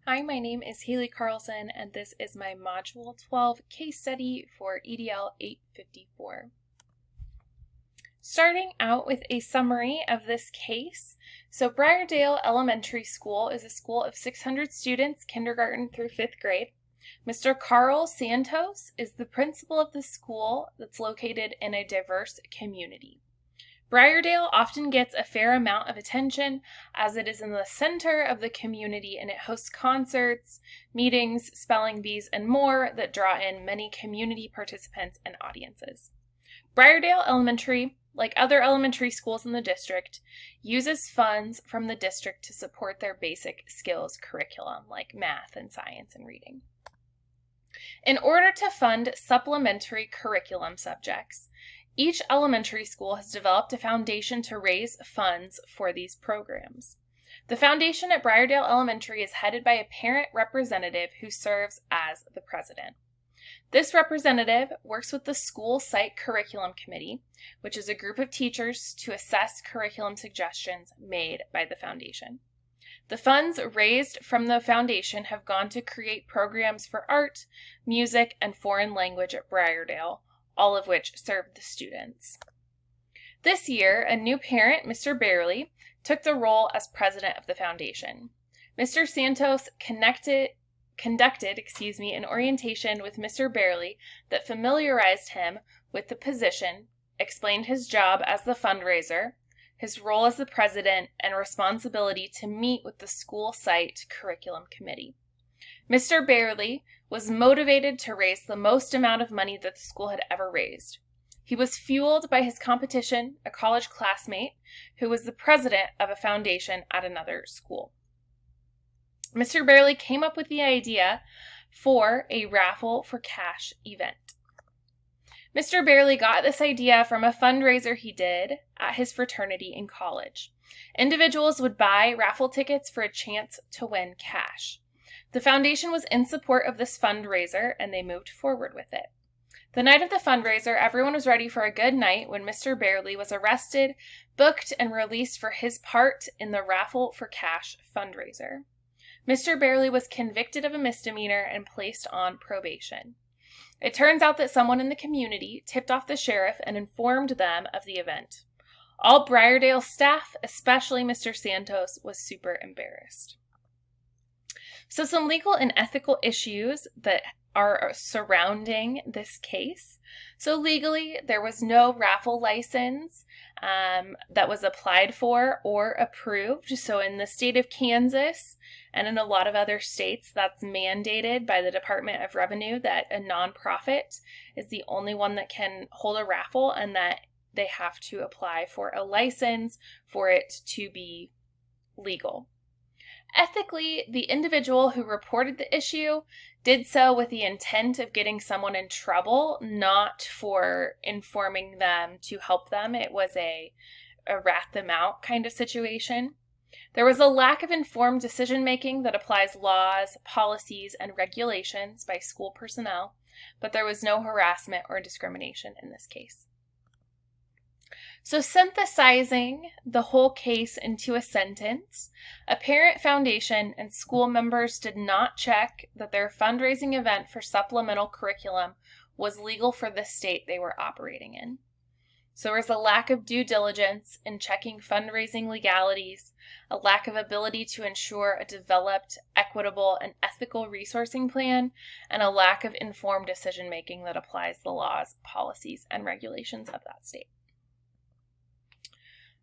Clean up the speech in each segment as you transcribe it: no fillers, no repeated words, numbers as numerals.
Hi, my name is Haley Carlson, and this is my Module 12 case study for EDL 854. Starting out with a summary of this case. So Briardale Elementary School is a school of 600 students, kindergarten through 5th grade. Mr. Carl Santos is the principal of the school that's located in a diverse community. Briardale often gets a fair amount of attention as it is in the center of the community and it hosts concerts, meetings, spelling bees, and more that draw in many community participants and audiences. Briardale Elementary, like other elementary schools in the district, uses funds from the district to support their basic skills curriculum like math and science and reading. In order to fund supplementary curriculum subjects, each elementary school has developed a foundation to raise funds for these programs. The foundation at Briardale Elementary is headed by a parent representative who serves as the president. This representative works with the school site curriculum committee, which is a group of teachers to assess curriculum suggestions made by the foundation. The funds raised from the foundation have gone to create programs for art, music, and foreign language at Briardale, all of which serve the students. This year, a new parent, Mr. Barely, took the role as president of the foundation. Mr. Santos conducted an orientation with Mr. Barely that familiarized him with the position, explained his job as the fundraiser, his role as the president, and responsibility to meet with the school site curriculum committee. Mr. Barely was motivated to raise the most amount of money that the school had ever raised. He was fueled by his competition, a college classmate, who was the president of a foundation at another school. Mr. Barely came up with the idea for a raffle for cash event. Mr. Barely got this idea from a fundraiser he did at his fraternity in college. Individuals would buy raffle tickets for a chance to win cash. The foundation was in support of this fundraiser, and they moved forward with it. The night of the fundraiser, everyone was ready for a good night when Mr. Barely was arrested, booked, and released for his part in the raffle for cash fundraiser. Mr. Barely was convicted of a misdemeanor and placed on probation. It turns out that someone in the community tipped off the sheriff and informed them of the event. All Briardale staff, especially Mr. Santos, was super embarrassed. So some legal and ethical issues that are surrounding this case. So legally, there was no raffle license that was applied for or approved. So in the state of Kansas and in a lot of other states, that's mandated by the Department of Revenue that a nonprofit is the only one that can hold a raffle and that they have to apply for a license for it to be legal. Ethically, the individual who reported the issue did so with the intent of getting someone in trouble, not for informing them to help them. It was a rat them out kind of situation. There was a lack of informed decision-making that applies laws, policies, and regulations by school personnel, but there was no harassment or discrimination in this case. So synthesizing the whole case into a sentence, a parent foundation and school members did not check that their fundraising event for supplemental curriculum was legal for the state they were operating in. So there was a lack of due diligence in checking fundraising legalities, a lack of ability to ensure a developed, equitable, and ethical resourcing plan, and a lack of informed decision-making that applies the laws, policies, and regulations of that state.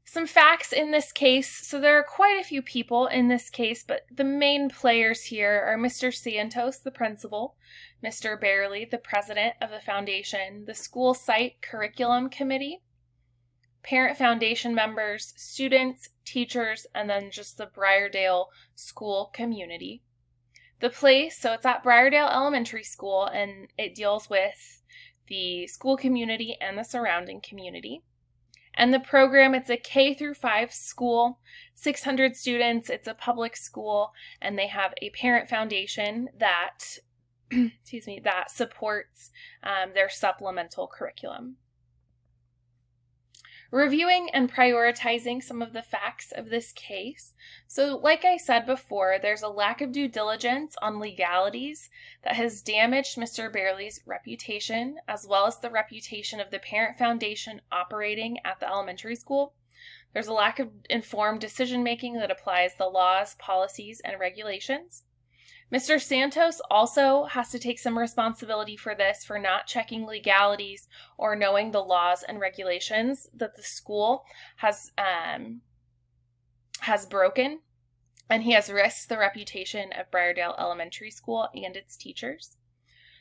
Some facts in this case. So there are quite a few people in this case, but the main players here are Mr. Santos, the principal, Mr. Barely, the president of the foundation, the school site curriculum committee, parent foundation members, students, teachers, and then just the Briardale school community. The place, so it's at Briardale Elementary School, and it deals with the school community and the surrounding community. And the program, it's a K through 5 school, 600 students, it's a public school, and they have a parent foundation that, that supports their supplemental curriculum. Reviewing and prioritizing some of the facts of this case. So, like I said before, there's a lack of due diligence on legalities that has damaged Mr. Barely reputation, as well as the reputation of the parent foundation operating at the elementary school. There's a lack of informed decision-making that applies the laws, policies, and regulations. Mr. Santos also has to take some responsibility for this, for not checking legalities or knowing the laws and regulations that the school has broken, and he has risked the reputation of Briardale Elementary School and its teachers.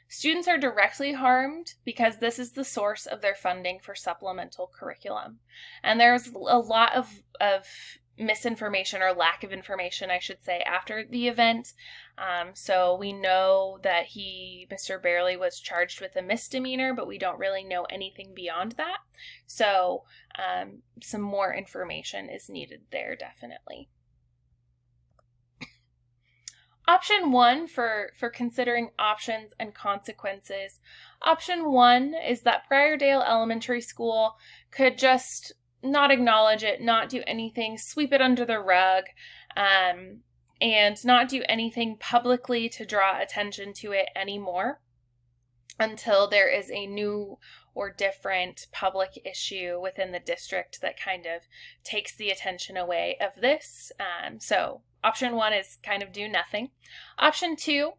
Students are directly harmed because this is the source of their funding for supplemental curriculum. And there's a lot of misinformation, or lack of information, I should say, after the event. So we know that Mr. Barely was charged with a misdemeanor, but we don't really know anything beyond that. So some more information is needed there, definitely. Option 1 for considering options and consequences. Option 1 is that Briardale Elementary School could just not acknowledge it, not do anything, sweep it under the rug, and not do anything publicly to draw attention to it anymore until there is a new or different public issue within the district that kind of takes the attention away of this. So option 1 is kind of do nothing. Option 2,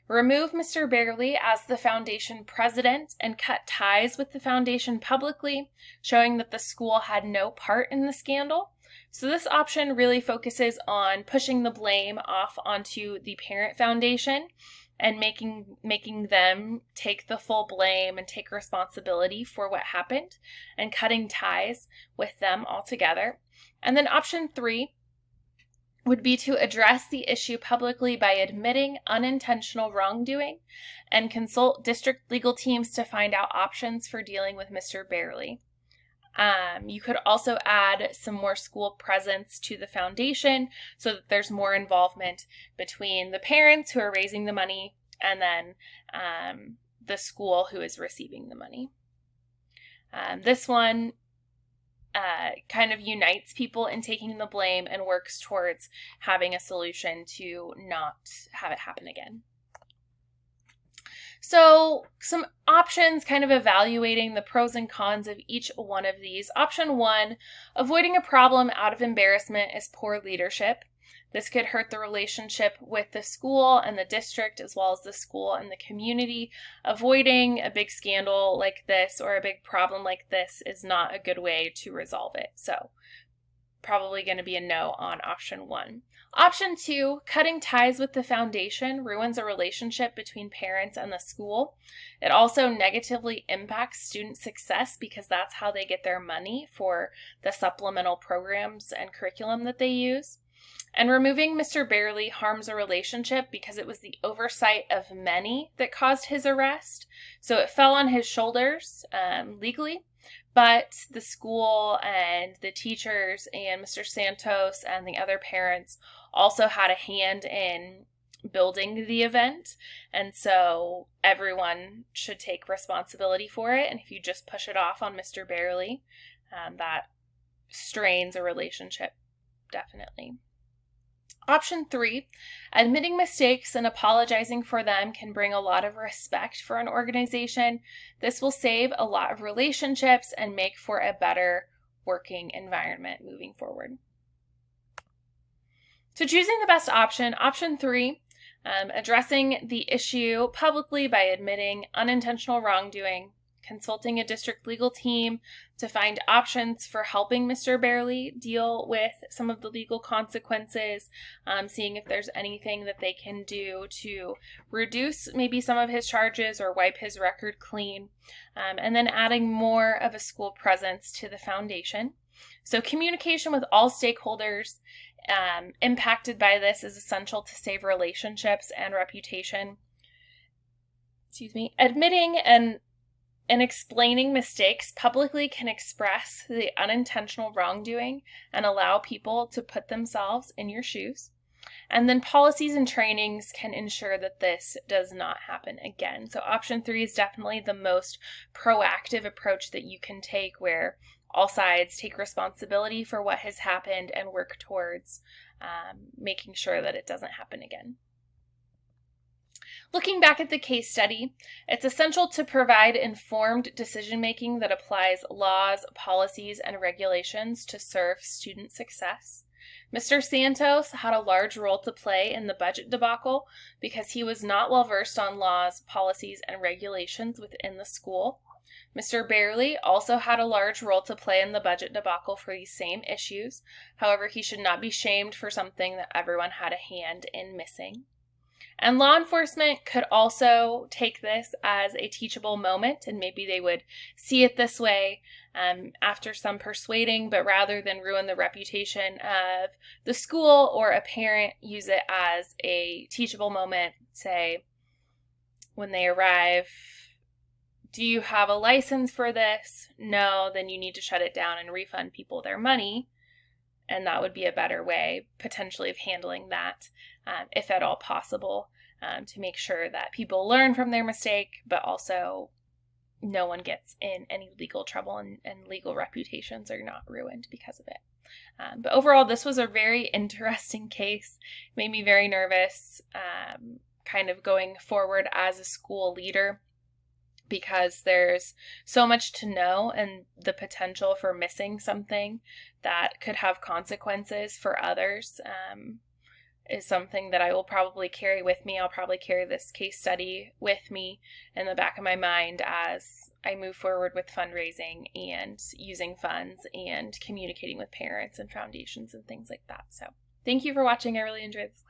remove Mr. Barely as the foundation president and cut ties with the foundation publicly, showing that the school had no part in the scandal. So this option really focuses on pushing the blame off onto the parent foundation and making them take the full blame and take responsibility for what happened, and cutting ties with them altogether. And then option 3 would be to address the issue publicly by admitting unintentional wrongdoing and consult district legal teams to find out options for dealing with Mr. Barely. You could also add some more school presence to the foundation so that there's more involvement between the parents who are raising the money and then the school who is receiving the money. This one kind of unites people in taking the blame and works towards having a solution to not have it happen again. So some options, kind of evaluating the pros and cons of each one of these. Option 1, avoiding a problem out of embarrassment is poor leadership. This could hurt the relationship with the school and the district, as well as the school and the community. Avoiding a big scandal like this or a big problem like this is not a good way to resolve it. So probably going to be a no on option 1. Option 2, cutting ties with the foundation ruins a relationship between parents and the school. It also negatively impacts student success because that's how they get their money for the supplemental programs and curriculum that they use. And removing Mr. Barely harms a relationship because it was the oversight of many that caused his arrest. So it fell on his shoulders legally, but the school and the teachers and Mr. Santos and the other parents also had a hand in building the event. And so everyone should take responsibility for it. And if you just push it off on Mr. Barely, that strains a relationship, definitely. Option 3, admitting mistakes and apologizing for them can bring a lot of respect for an organization. This will save a lot of relationships and make for a better working environment moving forward. So choosing the best option, option 3, addressing the issue publicly by admitting unintentional wrongdoing, consulting a district legal team to find options for helping Mr. Barely deal with some of the legal consequences, seeing if there's anything that they can do to reduce maybe some of his charges or wipe his record clean, and then adding more of a school presence to the foundation. So communication with all stakeholders impacted by this is essential to save relationships and reputation. Admitting and explaining mistakes publicly can express the unintentional wrongdoing and allow people to put themselves in your shoes. And then policies and trainings can ensure that this does not happen again. So option 3 is definitely the most proactive approach that you can take, where all sides take responsibility for what has happened and work towards making sure that it doesn't happen again. Looking back at the case study, it's essential to provide informed decision-making that applies laws, policies, and regulations to serve student success. Mr. Santos had a large role to play in the budget debacle because he was not well versed on laws, policies, and regulations within the school. Mr. Bailey also had a large role to play in the budget debacle for these same issues. However, he should not be shamed for something that everyone had a hand in missing. And law enforcement could also take this as a teachable moment, and maybe they would see it this way after some persuading, but rather than ruin the reputation of the school or a parent, use it as a teachable moment. Say, when they arrive, do you have a license for this? No, then you need to shut it down and refund people their money. And that would be a better way, potentially, of handling that, if at all possible, to make sure that people learn from their mistake, but also no one gets in any legal trouble and legal reputations are not ruined because of it. But overall, this was a very interesting case. It made me very nervous, kind of going forward as a school leader, because there's so much to know, and the potential for missing something that could have consequences for others is something that I will probably carry with me. I'll probably carry this case study with me in the back of my mind as I move forward with fundraising and using funds and communicating with parents and foundations and things like that. So thank you for watching. I really enjoyed this.